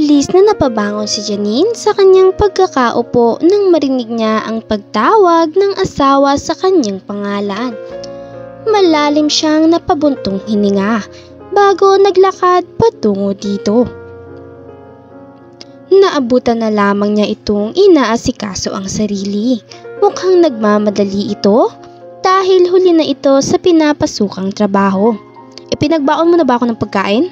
Mabilis na napabangon si Janine sa kanyang pagkakaupo nang marinig niya ang pagtawag ng asawa sa kanyang pangalan. Malalim siyang napabuntong hininga bago naglakad patungo dito. Naabutan na lamang niya itong inaasikaso ang sarili. Mukhang nagmamadali ito dahil huli na ito sa pinapasukang trabaho. Pinagbaon mo na ba ako ng pagkain?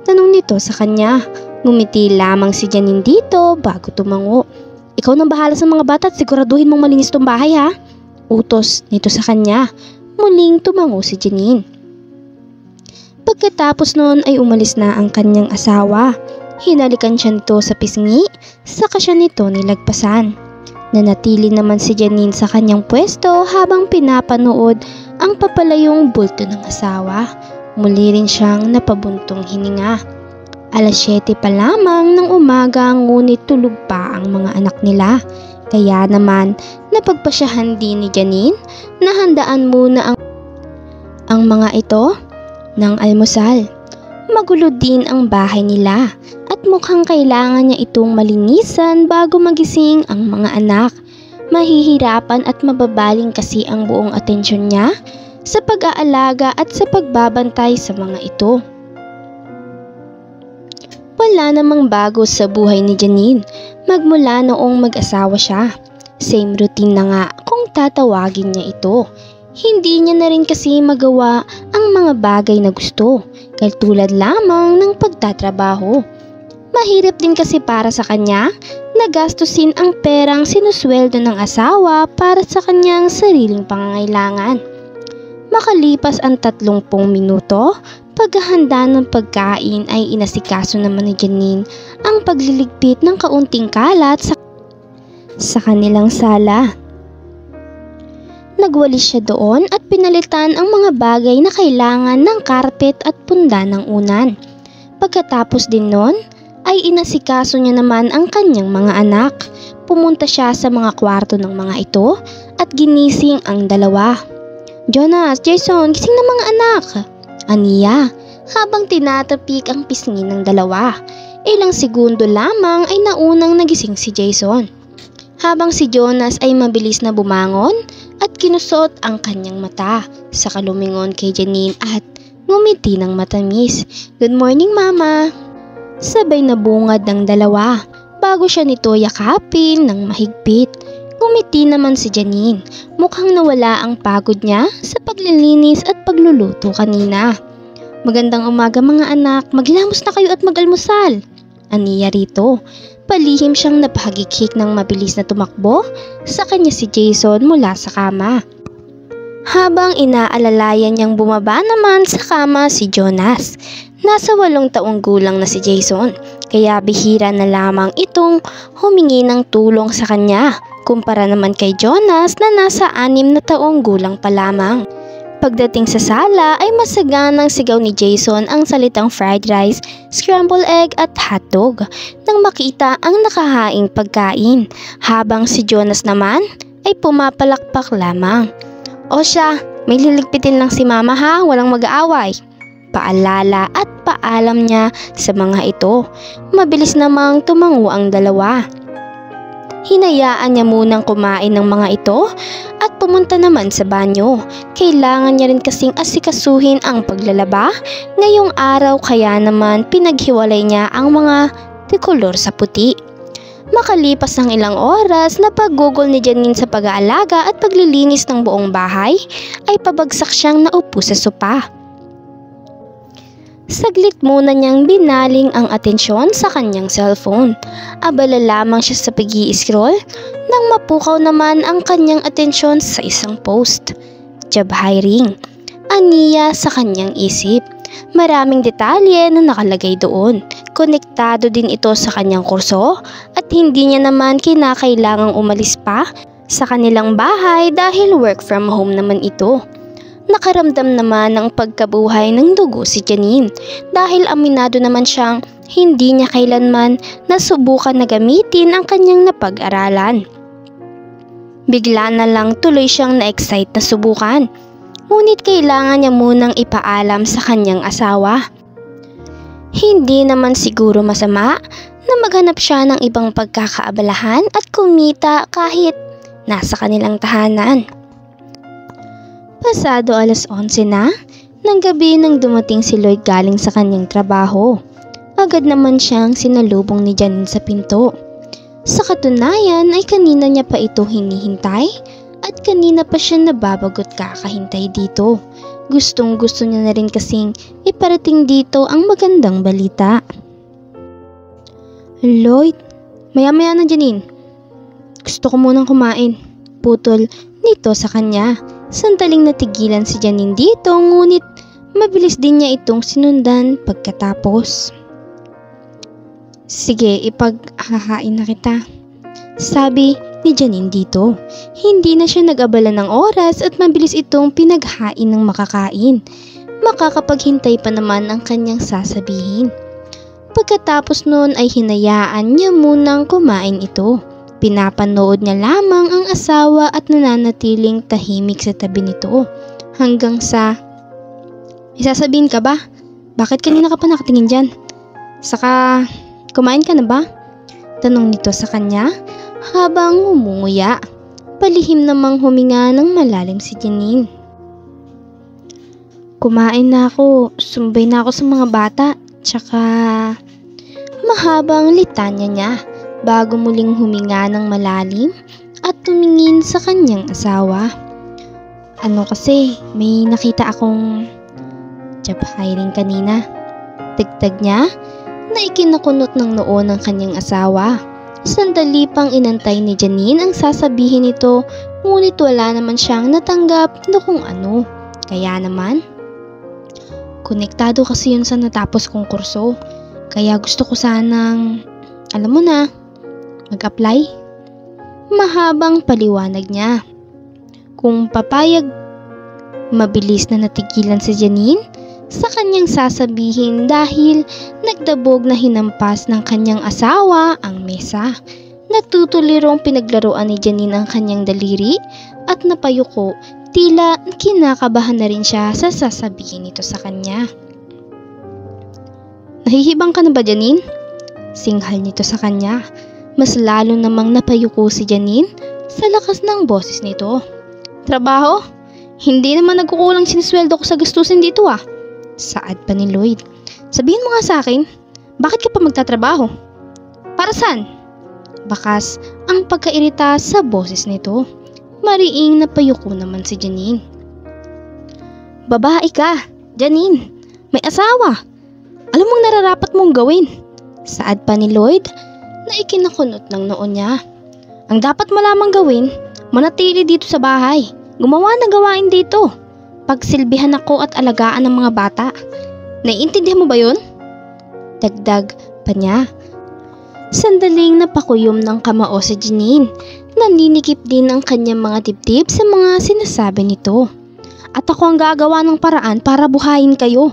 Tanong nito sa kanya. Ngumiti lamang si Janine dito bago tumango. Ikaw nang bahala sa mga bata at siguraduhin mong malinis tong bahay ha. Utos nito sa kanya. Muling tumango si Janine. Pagkatapos noon ay umalis na ang kanyang asawa. Hinalikan siya nito sa pisngi, saka siya nito nilagpasan. Nanatili naman si Janine sa kanyang pwesto habang pinapanood ang papalayong bulto ng asawa. Muli rin siyang napabuntong hininga. Alas 7 pa lamang ng umaga ngunit tulog pa ang mga anak nila. Kaya naman napagpasyahan din ni Janine na handaan muna ang mga ito ng almusal. Magulo din ang bahay nila at mukhang kailangan niya itong malinisan bago magising ang mga anak. Mahihirapan at mababaling kasi ang buong atensyon niya sa pag-aalaga at sa pagbabantay sa mga ito. Wala namang bago sa buhay ni Janine magmula noong mag-asawa siya. Same routine na nga kung tatawagin niya ito. Hindi niya na rin kasi magawa ang mga bagay na gusto, katulad lamang ng pagtatrabaho. Mahirap din kasi para sa kanya na gastusin ang perang sinusweldo ng asawa para sa kanyang sariling pangangailangan. Makalipas ang 30 minuto, paghahanda ng pagkain ay inasikaso naman ni Janine ang pagliligpit ng kaunting kalat sa kanilang sala. Nagwalis siya doon at pinalitan ang mga bagay na kailangan ng karpet at punda ng unan. Pagkatapos din nun, ay inasikaso niya naman ang kanyang mga anak. Pumunta siya sa mga kwarto ng mga ito at ginising ang dalawa. Jonas, Jason, gising na mga anak! Aniya, habang tinatapik ang pisngi ng dalawa. Ilang segundo lamang ay naunang nagising si Jason. Habang si Jonas ay mabilis na bumangon at kinusot ang kanyang mata, saka lumingon kay Janine at ngumiti ng matamis. Good morning, Mama! Sabay na bungad ng dalawa bago siya nito yakapin ng mahigpit. Ngumiti naman si Janine. Mukhang nawala ang pagod niya sa paglilinis at pagluluto kanina. Magandang umaga mga anak, maghilamos na kayo at mag-almusal. Aniya rito. Palihim siyang napahagikik ng mabilis na tumakbo sa kanya si Jason mula sa kama. Habang inaalalayan niyang bumaba naman sa kama si Jonas. Nasa 8 taong gulang na si Jason, kaya bihira na lamang itong humingi ng tulong sa kanya kumpara naman kay Jonas na nasa 6 na taong gulang pa lamang. Pagdating sa sala ay masaganang sigaw ni Jason ang salitang fried rice, scrambled egg at hotdog nang makita ang nakahaing pagkain, habang si Jonas naman ay pumapalakpak lamang. O siya, may liligpitin lang si Mama ha, walang mag-aaway. Paalala at paalam niya sa mga ito. Mabilis namang tumango ang dalawa. Hinayaan niya munang kumain ng mga ito at pumunta naman sa banyo. Kailangan niya rin kasing asikasuhin ang paglalaba ngayong araw, kaya naman pinaghiwalay niya ang mga tricolor sa puti. Makalipas ng ilang oras na paggugol ni Janine sa pag-aalaga at paglilinis ng buong bahay, ay pabagsak siyang naupo sa sopa. Saglit muna niyang binaling ang atensyon sa kanyang cellphone. Abala lamang siya sa pag-i-scroll nang mapukaw naman ang kanyang atensyon sa isang post. Job hiring. Aniya sa kanyang isip. Maraming detalye na nakalagay doon. Konektado din ito sa kanyang kurso at hindi niya naman kinakailangang umalis pa sa kanilang bahay dahil work from home naman ito. Nakaramdam naman ng pagkabuhay ng dugo si Janine dahil aminado naman siyang hindi niya kailanman nasubukan na gamitin ang kanyang napag-aralan. Bigla na lang tuloy siyang na-excite na subukan, ngunit kailangan niya munang ipaalam sa kanyang asawa. Hindi naman siguro masama na maghanap siya ng ibang pagkakaabalahan at kumita kahit nasa kanilang tahanan. Pasado 11:00 na ng gabi nang dumating si Lloyd galing sa kanyang trabaho. Agad naman siyang sinalubong ni Janine sa pinto. Sa katunayan ay kanina niya pa ito hinihintay at kanina pa siya nababagot kakahintay dito. Gustong gusto niya na rin kasing iparating dito ang magandang balita. Lloyd, maya-maya na Janine. Gusto ko munang kumain. Putol nito sa kanya. Sandaling natigilan si Janine dito ngunit mabilis din niya itong sinundan pagkatapos. Sige, ipaghahain na kita. Sabi ni Janine dito. Hindi na siya nag-abala ng oras at mabilis itong pinaghain ng makakain. Makakapaghintay pa naman ang kanyang sasabihin. Pagkatapos noon ay hinayaan niya munang kumain ito. Pinapanood niya lamang ang asawa at nananatiling tahimik sa tabi nito. Hanggang sa, isasabihin ka ba? Bakit kanina ka pa nakatingin dyan? Saka, kumain ka na ba? Tanong nito sa kanya habang humunguya. Palihim namang huminga ng malalim si Janine. Kumain na ako, sumbay na ako sa mga bata, tsaka mahabang litanya niya bago muling huminga ng malalim at tumingin sa kanyang asawa. Ano kasi, may nakita akong job hiring kanina. Dagdag niya na ikinakunot ng noo ng kanyang asawa. Sandali pang inantay ni Janine ang sasabihin nito ngunit wala naman siyang natanggap na kung ano. Kaya naman, konektado kasi yun sa natapos kong kurso. Kaya gusto ko sanang, alam mo na, mag-apply. Mahabang paliwanag niya. Kung papayag, mabilis na natigilan si Janine sa kanyang sasabihin dahil nagdabog na hinampas ng kanyang asawa ang mesa. Natutulirong pinaglaruan ni Janine ang kanyang daliri at napayuko, tila kinakabahan na rin siya sa sasabihin nito sa kanya. Nahihibang ka na ba, Janine? Singhal nito sa kanya. Mas lalo namang napayuko si Janine sa lakas ng boses nito. Trabaho? Hindi naman nagkukulang sinisweldo ko sa gastusin dito ah. Saad pa ni Lloyd. Sabihin mo nga sa akin, bakit ka pa magtatrabaho? Para saan? Bakas ang pagkairita sa boses nito. Mariing napayuko naman si Janine. Babae ka, Janine. May asawa. Alam mong nararapat mong gawin. Saad pa ni Lloyd na ikinakunot ng noo niya. Ang dapat mo lamang gawin, manatili dito sa bahay. Gumawa ng gawain dito. Pagsilbihan ako at alagaan ng mga bata. Naiintindihan mo ba yun? Dagdag pa niya. Sandaling napakuyom ng kamao si Janine. Naninikip din ang kanyang mga dibdib sa mga sinasabi nito. At ako ang gagawa ng paraan para buhayin kayo.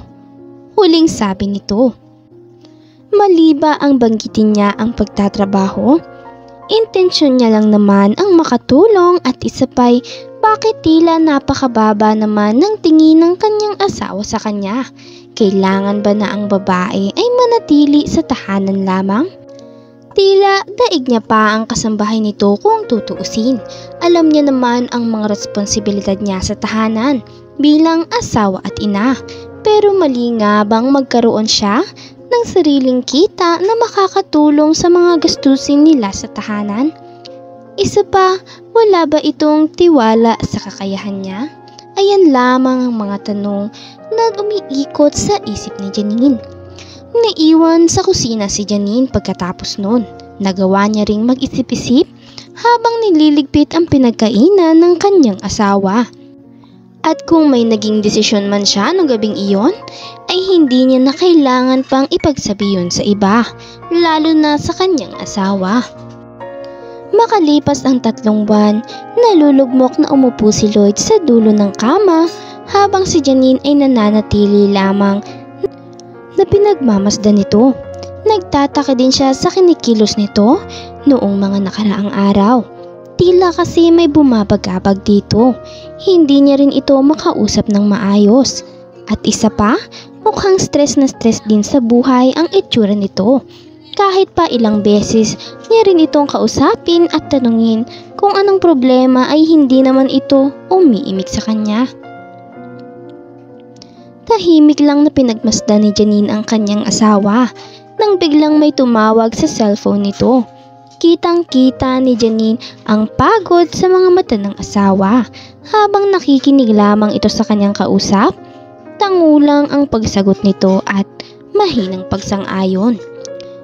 Huling sabi nito. Maliba ang banggitin niya ang pagtatrabaho, intensyon niya lang naman ang makatulong at isa pa'y bakit tila napakababa naman ng tingin ng kanyang asawa sa kanya. Kailangan ba na ang babae ay manatili sa tahanan lamang? Tila daig niya pa ang kasambahay nito kung tutuusin. Alam niya naman ang mga responsibilidad niya sa tahanan bilang asawa at ina. Pero mali nga bang magkaroon siya ng sariling kita na makakatulong sa mga gastusin nila sa tahanan? Isa pa, wala ba itong tiwala sa kakayahan niya? Ayan lamang ang mga tanong na umiikot sa isip ni Janine. Naiwan sa kusina si Janine pagkatapos noon. Nagawa niya ring mag-isip-isip habang nililigpit ang pinagkainan ng kanyang asawa. At kung may naging desisyon man siya nung gabing iyon, ay hindi niya na kailangan pang ipagsabi yun sa iba, lalo na sa kanyang asawa. Makalipas ang 3 buwan, nalulugmok na umupo si Lloyd sa dulo ng kama habang si Janine ay nananatili lamang na pinagmamasdan nito. Nagtataka din siya sa kinikilos nito noong mga nakaraang araw. Tila kasi may bumabagabag dito. Hindi niya rin ito makausap ng maayos. At isa pa, mukhang stress na stress din sa buhay ang itsura nito. Kahit pa ilang beses niya rin itong kausapin at tanungin kung anong problema ay hindi naman ito umiimik sa kanya. Tahimik lang na pinagmasdan ni Janine ang kanyang asawa nang biglang may tumawag sa cellphone nito. Kitang-kita ni Janine ang pagod sa mga mata ng asawa habang nakikinig lamang ito sa kanyang kausap. Tangulang ang pagsagot nito at mahinang pagsang-ayon.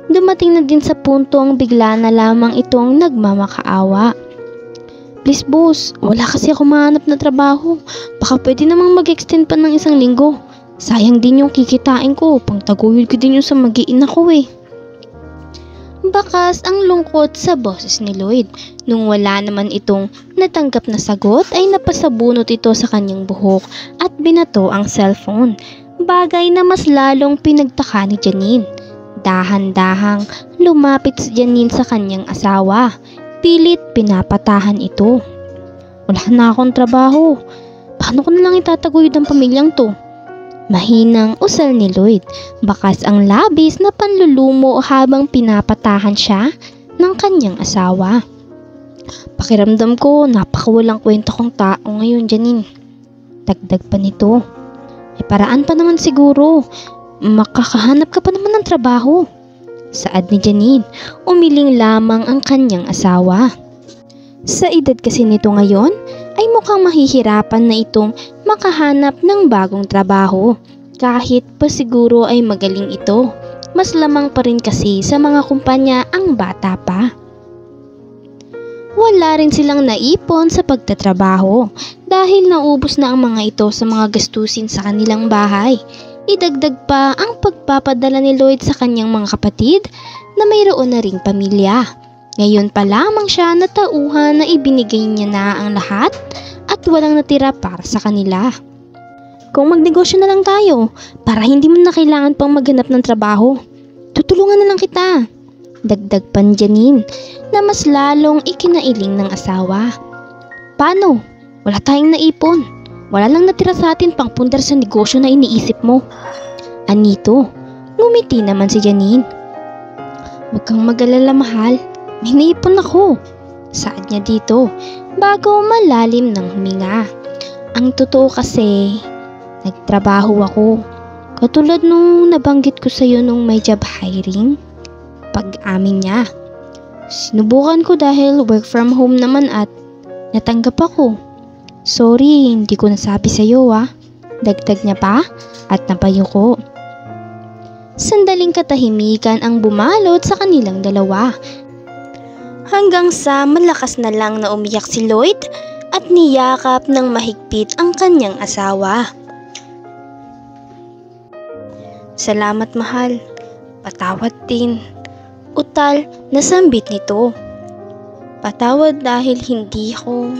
Dumating na din sa punto ang bigla na lamang itong nagmamakaawa. "Please boss, wala kasi ako mahanap na trabaho. Baka pwede namang mag-extend pa ng 1 linggo. Sayang din yung kikitain ko, pangtaguyod ko din yung sa mag-iina ko eh." Bakas ang lungkot sa boses ni Lloyd. Nung wala naman itong natanggap na sagot ay napasabunot ito sa kanyang buhok at binato ang cellphone. Bagay na mas lalong pinagtaka ni Janine. Dahan-dahang lumapit si Janine sa kanyang asawa. Pilit pinapatahan ito. "Wala na akong trabaho. Paano ko na lang itataguyod ang pamilyang to?" Mahinang usal ni Lloyd. Bakas ang labis na panlulumo habang pinapatahan siya ng kanyang asawa. "Pakiramdam ko napakawalang kwenta kong tao ngayon, Janine." Dagdag pa nito. "May paraan pa naman siguro. Makakahanap ka pa naman ng trabaho." Saad ni Janine. Umiling lamang ang kanyang asawa. Sa edad kasi nito ngayon ay mukhang mahihirapan na itong makahanap ng bagong trabaho. Kahit pa siguro ay magaling ito, mas lamang pa rin kasi sa mga kumpanya ang bata pa. Wala rin silang naipon sa pagtatrabaho dahil naubos na ang mga ito sa mga gastusin sa kanilang bahay. Idagdag pa ang pagpapadala ni Lloyd sa kanyang mga kapatid na mayroon na ring pamilya. Ngayon pa lamang siya natauhan na ibinigay niya na ang lahat at walang natira para sa kanila. "Kung magnegosyo na lang tayo para hindi mo na kailangan pang maghanap ng trabaho. Tutulungan na lang kita." Dagdag pa ni Janine na mas lalong ikinailing ng asawa. "Paano? Wala tayong naipon. Wala lang natira sa atin pang pundar sa negosyo na iniisip mo." Anito, ngumiti naman si Janine. "Huwag kang mag-alala, mahal. May naipon ako." Saad niya dito bago malalim ng huminga. "Ang totoo kasi, nagtrabaho ako. Katulad nung nabanggit ko sa'yo nung may job hiring." Pag-amin niya. "Sinubukan ko dahil work from home naman at natanggap ako. Sorry, hindi ko nasabi sa'yo ah." Dagdag niya pa at napayuko. Sandaling katahimikan ang bumalot sa kanilang dalawa. Hanggang sa malakas na lang na umiyak si Lloyd at niyakap ng mahigpit ang kanyang asawa. "Salamat mahal. Patawad din." Utal na sambit nito. "Patawad dahil hindi ako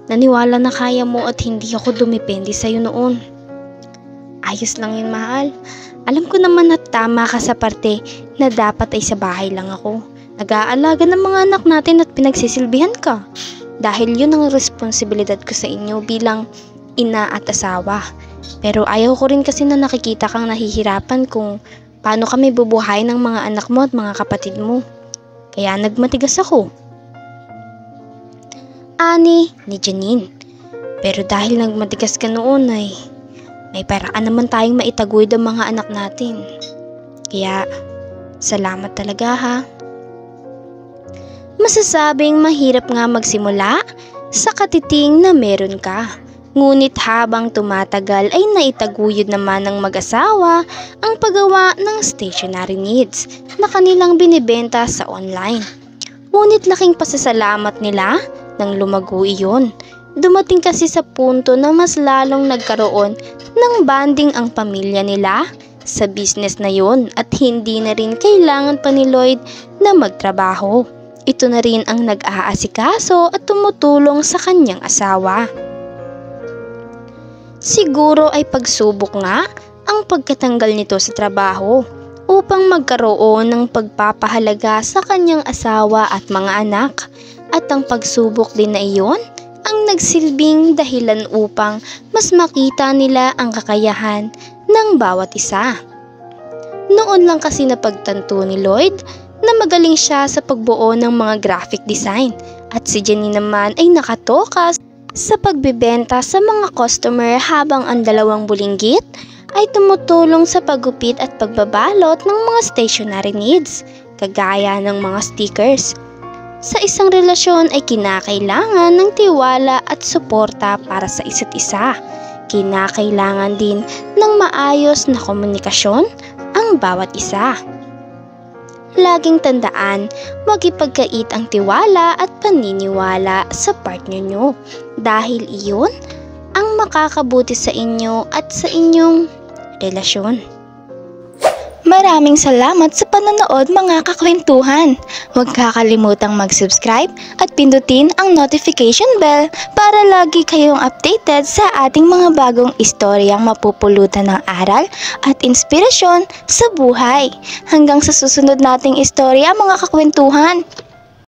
naniwala na kaya mo at hindi ako dumepende sa'yo noon." "Ayos lang yun mahal. Alam ko naman na tama ka sa parte na dapat ay sa bahay lang ako. Nag-aalaga ng mga anak natin at pinagsisilbihan ka. Dahil yun ang responsibilidad ko sa inyo bilang ina at asawa. Pero ayaw ko rin kasi na nakikita kang nahihirapan kung paano kami bubuhay ng mga anak mo at mga kapatid mo. Kaya nagmatigas ako." Ani ni Janine. "Pero dahil nagmatigas ka noon ay may paraan naman tayong maitaguyod ang mga anak natin. Kaya salamat talaga ha." Masasabing mahirap nga magsimula sa katiting na meron ka. Ngunit habang tumatagal ay naitaguyod naman ng mag-asawa ang paggawa ng stationery needs na kanilang binibenta sa online. Ngunit laking pasasalamat nila nang lumago iyon. Dumating kasi sa punto na mas lalong nagkaroon ng bonding ang pamilya nila sa business na yon at hindi na rin kailangan pa ni Lloyd na magtrabaho. Ito na rin ang nag-aasikaso at tumutulong sa kanyang asawa. Siguro ay pagsubok nga ang pagkatanggal nito sa trabaho upang magkaroon ng pagpapahalaga sa kanyang asawa at mga anak. At ang pagsubok din na iyon ang nagsilbing dahilan upang mas makita nila ang kakayahan ng bawat isa. Noon lang kasi napagtanto ni Lloyd na magaling siya sa pagbuo ng mga graphic design at si Jenny naman ay nakatoka sa pagbebenta sa mga customer habang ang dalawang bulinggit ay tumutulong sa paggupit at pagbabalot ng mga stationery needs, kagaya ng mga stickers. Sa isang relasyon ay kinakailangan ng tiwala at suporta para sa isa't isa. Kinakailangan din ng maayos na komunikasyon ang bawat isa. Laging tandaan, huwag ipagkait ang tiwala at paniniwala sa partner nyo dahil iyon ang makakabuti sa inyo at sa inyong relasyon. Maraming salamat sa panonood mga kakwentuhan. Huwag kakalimutang mag-subscribe at pindutin ang notification bell para lagi kayong updated sa ating mga bagong istoryang mapupulutan ng aral at inspirasyon sa buhay. Hanggang sa susunod nating istorya mga kakwentuhan.